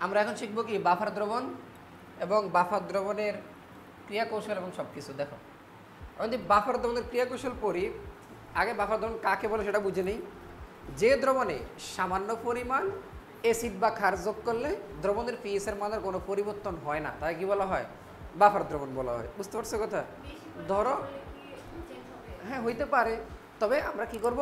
আমরা এখন শিখব কি বাফার দ্রবণ এবং বাফার দ্রবণের ক্রিয়া কৌশল এবং সব কিছু। দেখো আমি যদি বাফার দ্রবণের ক্রিয়া কৌশল পড়ি, আগে বাফার দ্রবণ কাকে বলে সেটা বুঝে নেই। যে দ্রবণে সামান্য পরিমাণ অ্যাসিড বা ক্ষার যোগ করলে দ্রবণের পিএইচ এর মানের কোনো পরিবর্তন হয় না, তাই কি বলা হয়? বাফার দ্রবণ বলা হয়। বুঝতে পারছো কথা? ধরো হ্যাঁ হইতে পারে, তবে আমরা কি করব,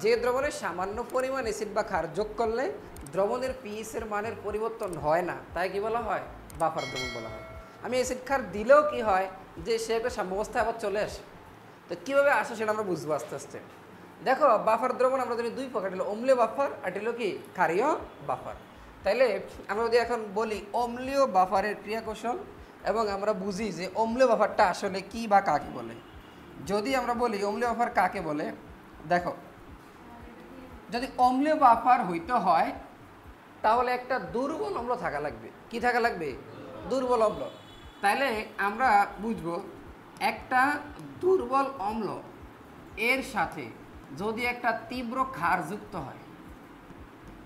যে দ্রবণে সামান্য পরিমাণ অ্যাসিড বা ক্ষার যোগ করলে দ্রবণের পিএইচ এর মানের পরিবর্তন হয় না, তাই কি বলা হয়? বাফার দ্রবণ বলা হয়। আমি অ্যাসিড ক্ষার দিলেও কি হয় যে সে একটা সাম্যাবস্থায় আবার চলে আসে। তো কীভাবে আসে সেটা আমরা বুঝবো আস্তে আস্তে। দেখো বাফার দ্রবণ আমরা যদি দুই প্রকার, হলো অম্লীয় বাফার আর হলো কি ক্ষারীয় বাফার। তাইলে আমরা যদি এখন বলি অম্লীয় বাফারের ক্রিয়া কৌশল এবং আমরা বুঝি যে অম্লীয় বাফারটা আসলে কি বা কাকে বলে। যদি আমরা বলি অম্লীয় বাফার কাকে বলে, দেখো যদি অম্লীয় বাফার হইতে হয় তাহলে একটা দুর্বল অম্ল থাকা লাগবে। কি থাকা লাগবে? দুর্বল অম্ল। তাইলে আমরা বুঝবো একটা দুর্বল অম্ল এর সাথে যদি একটা তীব্র ক্ষার যুক্ত হয়,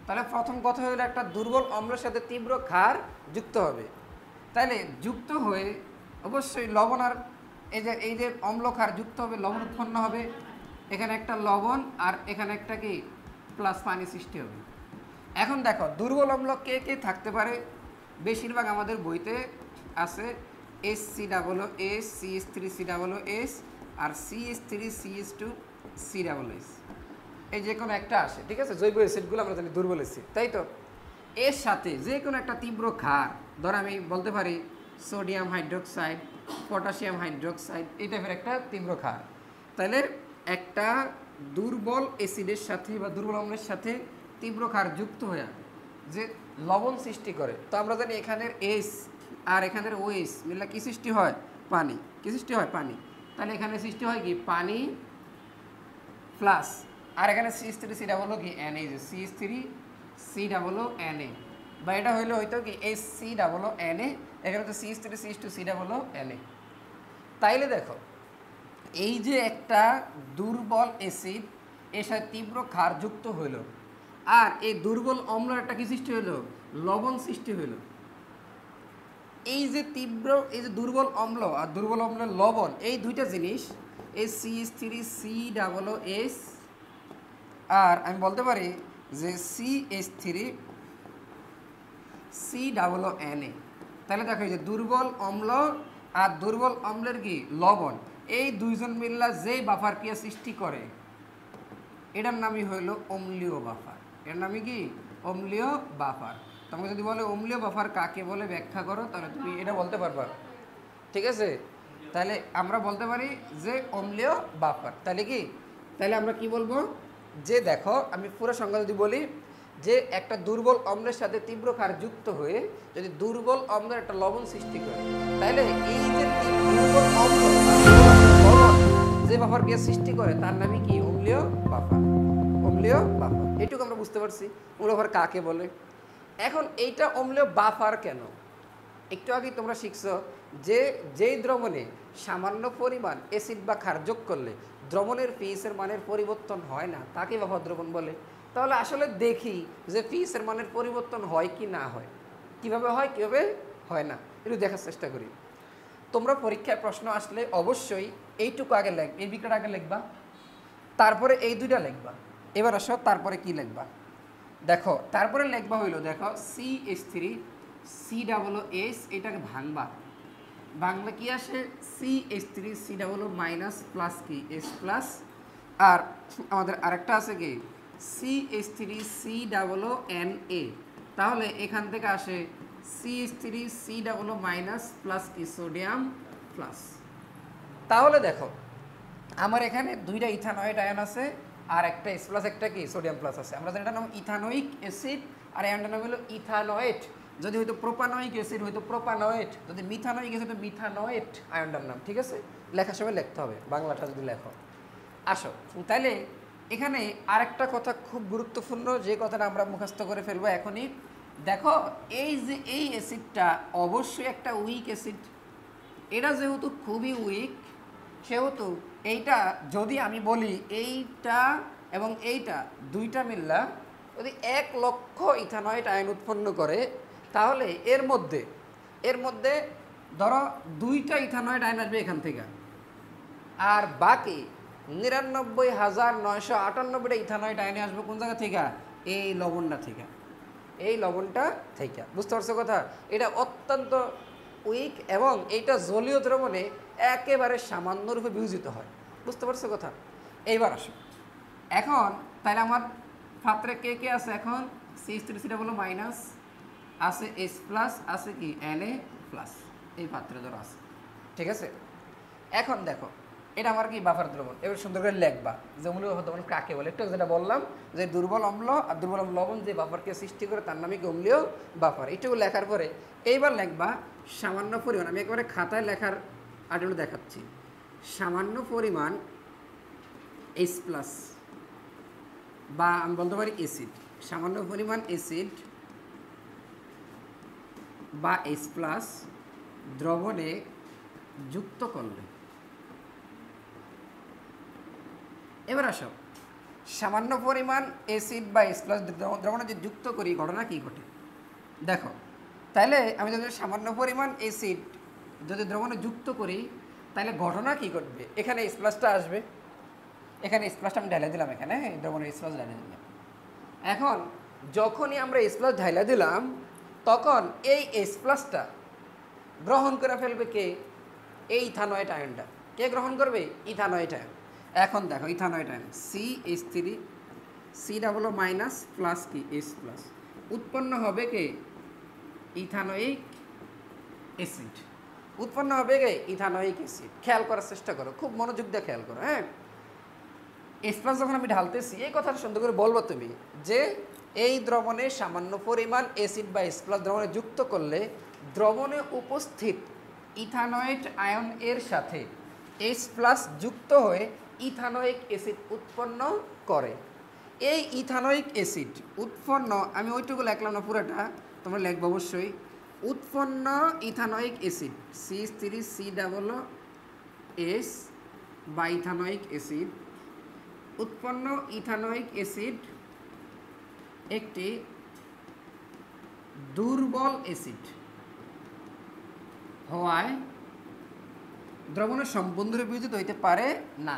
তাহলে প্রথম কথা হলো একটা দুর্বল অম্লের সাথে তীব্র ক্ষার যুক্ত হবে। তাইলে যুক্ত হয়ে অবশ্যই লবণ আর এই যে অম্ল ক্ষার যুক্ত হবে, লবণ উৎপন্ন হবে। এখানে একটা লবণ আর এখানে একটা কি প্লাস পানি সৃষ্টি হবে। এখন দেখো দুর্বল অম্ল কে কে থাকতে পারে? বেশিরভাগ আমাদের বইতে আছে HCOOS, CH3COOS আর CH3CH2COOS, এই যে কোনো একটা আসে, ঠিক আছে? জৈব অ্যাসিডগুলো আমরা জানি দুর্বল অ্যাসিড, তাই তো? এর সাথে যে কোনো একটা তীব্র ক্ষার, ধর আমি বলতে পারি সোডিয়াম হাইড্রোক্সাইড, পটাশিয়াম হাইড্রোক্সাইড, এই টাইপের একটা তীব্র ক্ষার। তাহলে একটা দুর্বল অ্যাসিডের সাথে বা দুর্বল অম্লের সাথে তীব্র ক্ষার যুক্ত হয়ে যে লবণ সৃষ্টি করে, তো আমরা জানি এখানের এস আর এখানের ওএস মিললে কি সৃষ্টি হয়? পানি। কি সৃষ্টি হয়? পানি। তাহলে এখানে সৃষ্টি হয় কি পানি প্লাস, আর এখানে CH3COO কি Na, যে CH3COO বা এটা হইলো হয়তো কি HCOO, এখানে তো CH3CH2COO। তাইলে দেখো এই যে একটা দুর্বল অ্যাসিড এর সাথে তীব্র ক্ষার যুক্ত হইল, আর এই দুর্বল অম্লের একটা কি সৃষ্টি হইল? লবণ সৃষ্টি হইল। এই যে দুর্বল অম্ল আর দুর্বল অম্লের লবণ, এই দুইটা জিনিস, এই CH3COOS আর আমি বলতে পারি যে CH3COO। তাহলে দেখো এই যে দুর্বল অম্ল আর দুর্বল অম্লের কি লবণ, এই দুইজন মিল্লা যে বাফার ক্রিয়া সৃষ্টি করে এটার নামই হইল অম্লীয় বাফার। এর নামই কি? অম্লীয় বাফার। তোমাকে যদি বলে অম্লীয় বাফার কাকে বলে ব্যাখ্যা করো, তাহলে তুমি এটা বলতে পারবা, ঠিক আছে? তাহলে আমরা বলতে পারি যে অম্লীয় বাফার। তাহলে কি, তাহলে আমরা কি বলবো যে দেখো আমি পুরো সংজ্ঞা যদি বলি যে একটা দুর্বল অম্লের সাথে তীব্র ক্ষার যুক্ত হয়ে যদি দুর্বল অম্লের একটা লবণ সৃষ্টি করে, তাহলে এই যে দুর্বল অম্ল যে বাফার ক্রিয়া সৃষ্টি করে তার নামই কি? অম্লীয় বাফার। অম্লীয় বাফার, এটুকু আমরা বুঝতে পারছি অম্লীয় বাফার কাকে বলে। এখন এইটা অম্লীয় বাফার কেন? একটু আগেই তোমরা শিখছো যে যেই দ্রবণে সামান্য পরিমাণ অ্যাসিড বা ক্ষার যোগ করলে দ্রবণের পিএইচ এর মানের পরিবর্তন হয় না, তাকে বাফার দ্রবণ বলে। তাহলে আসলে দেখি যে পিএইচ এর মানের পরিবর্তন হয় কি না হয়, কিভাবে হয় কিভাবে হয় না, একটু দেখার চেষ্টা করি। তোমরা পরীক্ষায় প্রশ্ন আসলে অবশ্যই এইটুকু আগে লিখবে, এই বিক্রিয়াটা আগে লিখবা, তারপরে এই দুইটা লিখবা। এবার আসো তারপরে কি লিখবা, দেখো তারপরে লিখবা হইলো দেখো CH3COOS, এটাকে ভাঙবা, বাংলা কি আসে? CH3COO মাইনাস প্লাস কি S প্লাস, আর আমাদের আরেকটা আছে কি CH3COONA, তাহলে এখান থেকে আসে CH3COO মাইনাস প্লাস কি সোডিয়াম প্লাস। তাহলে দেখো আমার এখানে দুইটা ইথানয়েড আয়ন আছে আর একটা S প্লাস একটা কি সোডিয়াম প্লাস আছে। আমরা জানি এটার নাম ইথানোয়িক অ্যাসিড আর আয়নটার নাম হলো ইথানয়েড। যদি হয়তো প্রোপানোয়িক অ্যাসিড হয়তো প্রোপানোয়েট, যদি মিথানোয়িক অ্যাসিড হয়তো মিথানোয়েট আয়নটার নাম, ঠিক আছে? লেখার সময় লিখতে হবে বাংলাটা যদি লেখো। আসো তাইলে এখানে আরেকটা কথা খুব গুরুত্বপূর্ণ, যে কথাটা আমরা মুখস্থ করে ফেলবো এখনই। দেখো এই যে এই অ্যাসিডটা অবশ্যই একটা উইক অ্যাসিড, এটা যেহেতু খুবই উইক সেহেতু এইটা যদি আমি বলি এইটা এবং এইটা দুইটা মিল্লা যদি 1 লক্ষ ইথানয়েড আয়ন উৎপন্ন করে, তাহলে এর মধ্যে ধরো 2টা ইথানয়েড আয়ন আসবে এখান থেকে, আর বাকি 99,998টা ইথানয়েড আয়নে আসবে কোন জায়গা থেকে? এই লবণটা থেকে, এই লবণটা থেকে। বুঝতে পারছো কথা? এটা অত্যন্ত উইক এবং এইটা জলীয় দ্রবণে একেবারে সামান্য রূপে বিয়োজিত হয়। বুঝতে পারছো কথা? এইবার আসো, এখন তাহলে আমার পাত্রে কে কে আছে? এখন CH3 বলো মাইনাস আছে, H প্লাস আছে, কি Na প্লাস এই পাত্রে ধরো আছে, ঠিক আছে? এখন দেখো এটা আমার কি বাফার দ্রবণ। এবার সুন্দর করে লিখবা যে অম্লীয় বাফার দ্রবণ কাকে বলে। একটু যেটা বললাম যে দুর্বল অম্ল আর দুর্বল লবণ যে বাফারকে সৃষ্টি করে তার নামে কি অম্লীয় বাফার। এইটুকু লেখার পরে এইবার লিখবা সামান্য পরিমাণ, আমি একেবারে খাতায় লেখার আগে দেখাচ্ছি, সামান্য পরিমাণ H প্লাস বা আমি বলতে পারি অ্যাসিড, সামান্য পরিমাণ অ্যাসিড বা H প্লাস দ্রবণে যুক্ত করলে। এবার আসো, সামান্য পরিমাণ অ্যাসিড বা H প্লাস দ্রবণে যে যুক্ত করি ঘটনা কি ঘটে দেখো। তাহলে আমি যদি সামান্য পরিমাণ অ্যাসিড যদি দ্রবণে যুক্ত করি তাহলে ঘটনা কি ঘটবে? এখানে H প্লাসটা আসবে, এখানে H প্লাসটা আমি ঢাইলা দিলাম, এখানে দ্রবণের H প্লাস ঢাইলা দিলাম। এখন যখনই আমরা H প্লাস ঢাইলা দিলাম তখন এই H প্লাসটা গ্রহণ করে ফেলবে কে? এই ইথানয়েড আয়নটা। কে গ্রহণ করবে? ইথানয়েড আয়ন। এখন দেখো ইথানয়েড ion CH3 C minus plus কি H প্লাস উৎপন্ন হবে কে? ইথানোয়িক অ্যাসিড উৎপন্ন হবে কে? Ethanoic acid. খেয়াল করার চেষ্টা করো, খুব মনোযোগ দিয়ে খেয়াল করো। হ্যাঁ, H প্লাস যখন আমি ঢালতেছি এই কথাটা সুন্দর করে বলবো তুমি যে এই দ্রবণে সামান্য পরিমাণ অ্যাসিড বা H প্লাস দ্রবণে যুক্ত করলে দ্রবণে উপস্থিত ইথানয়েড আয়ন এর সাথে H প্লাস যুক্ত হয়ে ইথানোয়িক অ্যাসিড উৎপন্ন করে। এই ইথানোয়িক অ্যাসিড উৎপন্ন, আমি ওইটুকু লিখলাম না পুরোটা, তোমরা লিখবো অবশ্যই। উৎপন্ন ইথানোয়িক অ্যাসিড CH3COOH বা ইথানোয়িক অ্যাসিড, উৎপন্ন ইথানোয়িক অ্যাসিড একটি দুর্বল অ্যাসিড হওয়ায় দ্রবণের সম্পূর্ণরূপে বিয়োজিত হইতে পারে না।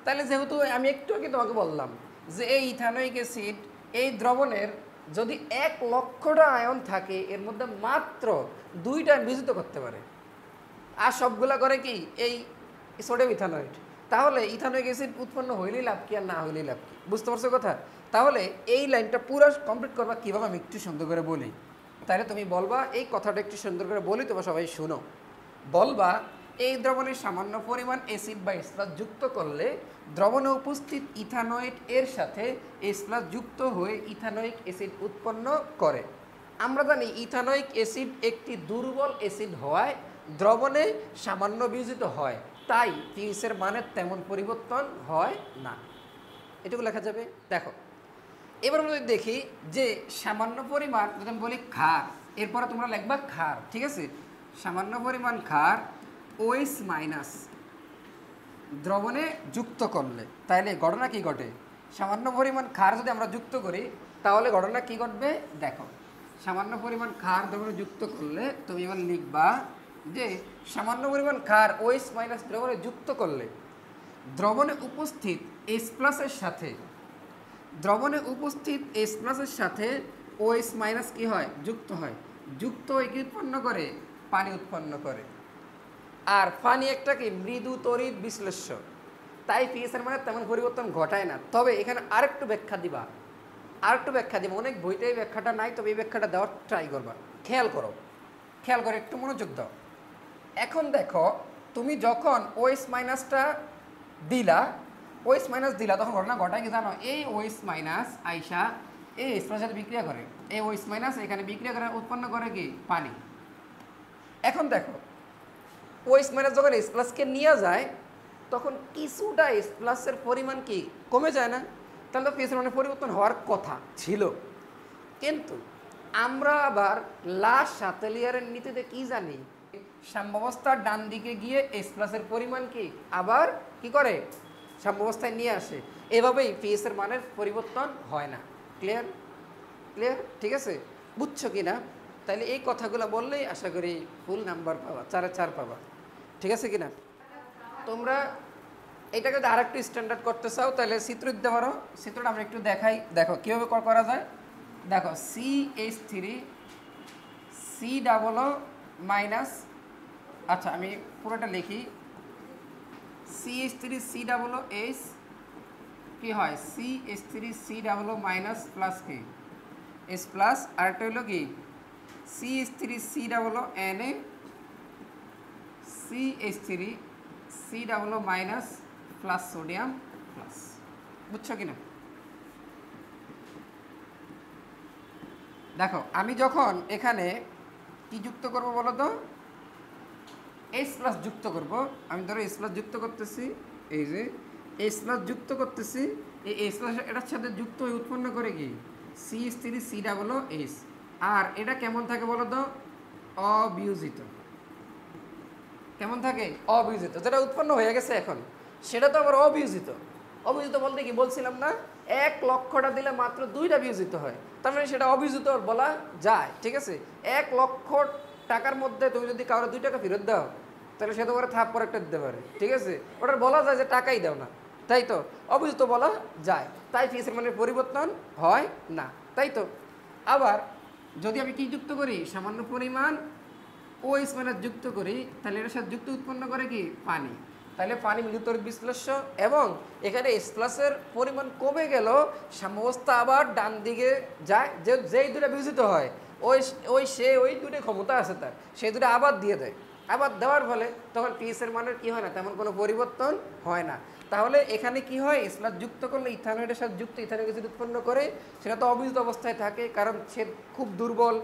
তাহলে যেহেতু আমি একটু আগে তোমাকে বললাম যে এই ইথানোয়িক অ্যাসিড এই দ্রবণের যদি 1,00,000টা আয়ন থাকে এর মধ্যে মাত্র 2টা বিয়োজিত করতে পারে, আর সবগুলা করে কি এই সোডিয়াম ইথানয়েড। তাহলে ইথানোয়িক অ্যাসিড উৎপন্ন হইলেই লাভ কি আর না হইলেই লাভ কি? বুঝতে পারছো কথা? তাহলে এই লাইনটা পুরো কমপ্লিট করবা কীভাবে আমি একটু সুন্দর করে বলি। তাহলে তুমি বলবা, এই কথাটা একটু সুন্দর করে বলি, তোমরা সবাই শুনো। বলবা এই দ্রবণে সামান্য পরিমাণ অ্যাসিড বা H প্লাস যুক্ত করলে দ্রবণে উপস্থিত ইথানয়েড এর সাথে H প্লাস যুক্ত হয়ে ইথানোয়িক অ্যাসিড উৎপন্ন করে। আমরা জানি ইথানোয়িক অ্যাসিড একটি দুর্বল অ্যাসিড হওয়ায় দ্রবণে সামান্য বিয়োজিত হয়, তাই pH এর মানের তেমন পরিবর্তন হয় না। এটুকু লেখা যাবে। দেখো এবার আমরা যদি দেখি যে সামান্য পরিমাণ, যদি আমি বলি ক্ষার, এরপরে তোমরা লিখবা ক্ষার, ঠিক আছে? সামান্য পরিমাণ ক্ষার OH মাইনাস দ্রবণে যুক্ত করলে তাহলে ঘটনা কি ঘটে? সামান্য পরিমাণ ক্ষার যদি আমরা যুক্ত করি তাহলে ঘটনা কি ঘটবে দেখো। সামান্য পরিমাণ ক্ষার দ্রবণে যুক্ত করলে তুমি এবার লিখবা যে সামান্য পরিমাণ ক্ষার OH মাইনাস দ্রবণে যুক্ত করলে দ্রবণে উপস্থিত H প্লাসের সাথে OH মাইনাস কি হয়? যুক্ত হয়। যুক্ত হয়ে কি উৎপন্ন করে? পানি উৎপন্ন করে। আর পানি একটা কি মৃদু তড়িৎ বিশ্লেষ্য, তাই pH এর মানে তেমন পরিবর্তন ঘটায় না। তবে এখানে আরেকটু ব্যাখ্যা দিবা, অনেক বইটাই ব্যাখ্যাটা নাই, তবে এই ব্যাখ্যাটা দেওয়ার ট্রাই করবা। খেয়াল করে একটু মনোযোগ দাও। এখন দেখো তুমি যখন OH মাইনাসটা দিলা তখন ঘটনা ঘটায় কি জানো? এই OH মাইনাস আইসা এই H প্লাসের সাথে বিক্রিয়া করে, এই OH মাইনাস এখানে বিক্রিয়া করে উৎপন্ন করে কি? পানি। এখন দেখো OH মাইনাস যখন H প্লাসকে নিয়ে যায় তখন কিছুটা H প্লাসের পরিমাণ কি কমে যায় না? তাহলে তো pH এর মানে পরিবর্তন হওয়ার কথা ছিল। কিন্তু আমরা আবার লাস্ট সাথে লেয়ারের নীতিতে কি জানি? সাম্যাবস্থার ডান দিকে গিয়ে H প্লাসের পরিমাণ কি আবার কি করে? সাম্যাবস্থায় নিয়ে আসে। এভাবেই pH এর মানের পরিবর্তন হয় না। ক্লিয়ার? ঠিক আছে, বুঝছো কি না? তাহলে এই কথাগুলো বললেই আশা করি ফুল নাম্বার পাবা, 4-এ 4 পাবা। ঠিক আছে কিনা? তোমরা এটাকে যদি আরেকটু স্ট্যান্ডার্ড করতে চাও তাহলে চিত্র দিতে পারো। চিত্রটা আমরা একটু দেখাই, দেখো কীভাবে করা যায়। দেখো CH3 C মাইনাস, আচ্ছা আমি পুরোটা লিখি, CH3 CH কি হয়, CH3 C মাইনাস প্লাস কি S প্লাস, আরেকটা হলো কি CH3 C Na CH3 C minus plus sodium plus. বুঝছো কিনা? দেখো আমি যখন এখানে কি যুক্ত করব বলো তো, H প্লাস যুক্ত করব। আমি ধরো H প্লাস যুক্ত করতেছি, এই যে H প্লাস যুক্ত করতেছি, এই H প্লাস এটার সাথে যুক্ত হয়ে উৎপন্ন করে কি CH3 C H। আর এটা কেমন থাকে বলো তো, অবিয়োজিত। কেমন থাকে? অবিয়োজিত। যেটা উৎপন্ন হয়ে গেছে এখন সেটা তো আবার অবিয়োজিত। অবিয়োজিত বলতে কি বলছিলাম না, 1 লক্ষটা দিলে মাত্র 2টা বিয়োজিত হয়, তার মানে সেটা অবিয়োজিত বলা যায়। ঠিক আছে, 1 লক্ষ টাকার মধ্যে তুমি যদি কারো 2 টাকা ফেরত দাও তাহলে সে তোমার থাপ্পড় একটা দিতে পারে। ঠিক আছে, ওটার বলা যায় যে টাকাই দাও না, তাই তো? অবিয়োজিত বলা যায়, তাই ফিসের মানের পরিবর্তন হয় না, তাই তো? আবার যদি আমি কি যুক্ত করি, সামান্য পরিমাণ OH মাইনাস যুক্ত করি, তাহলে এটার সাথে যুক্ত উৎপন্ন করে কি পানি। তাহলে পানি মৃদু তড়িৎ বিশ্লেষ্য, এবং এখানে H প্লাসের পরিমাণ কমে গেল, সাম্যাবস্থা আবার ডান দিকে যায়। যেই দুটো বিয়োজিত হয় ওই দুটো ক্ষমতা আছে তার, সেই দুটো আবার দিয়ে দেয়। আবার দেওয়ার ফলে তখন পিএসের মানের কি হয় না, তেমন কোনো পরিবর্তন হয় না। তাহলে এখানে কি হয়, H প্লাস যুক্ত করলে ইথানয়েডের সাথে যুক্ত ইথানয়েড গ্যাস উৎপন্ন করে, সেটা তো অবিয়োজিত অবস্থায় থাকে কারণ সে খুব দুর্বল।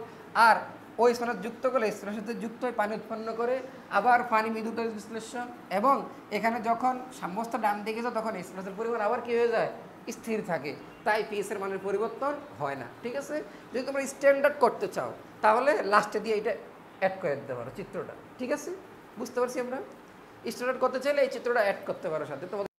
আর ওই স্থানের যুক্ত করলে স্থানের সাথে যুক্ত হয়ে পানি উৎপন্ন করে, আবার পানি মৃদু তড়িৎ বিশ্লেষণ, এবং এখানে যখন সাম্যাবস্থা ডান দিকে যায় তখন স্প্লাসের পরিমাণ আবার কি হয়ে যায়, স্থির থাকে। তাই পিএস এর মানের পরিবর্তন হয় না। ঠিক আছে, যদি তোমরা স্ট্যান্ডার্ড করতে চাও তাহলে লাস্টে দিয়ে এটা অ্যাড করে দিতে পারো চিত্রটা। ঠিক আছে, বুঝতে পারছি আমরা। স্ট্যান্ডার্ড করতে চাইলে এই চিত্রটা অ্যাড করতে পারো সাথে। তোমাদের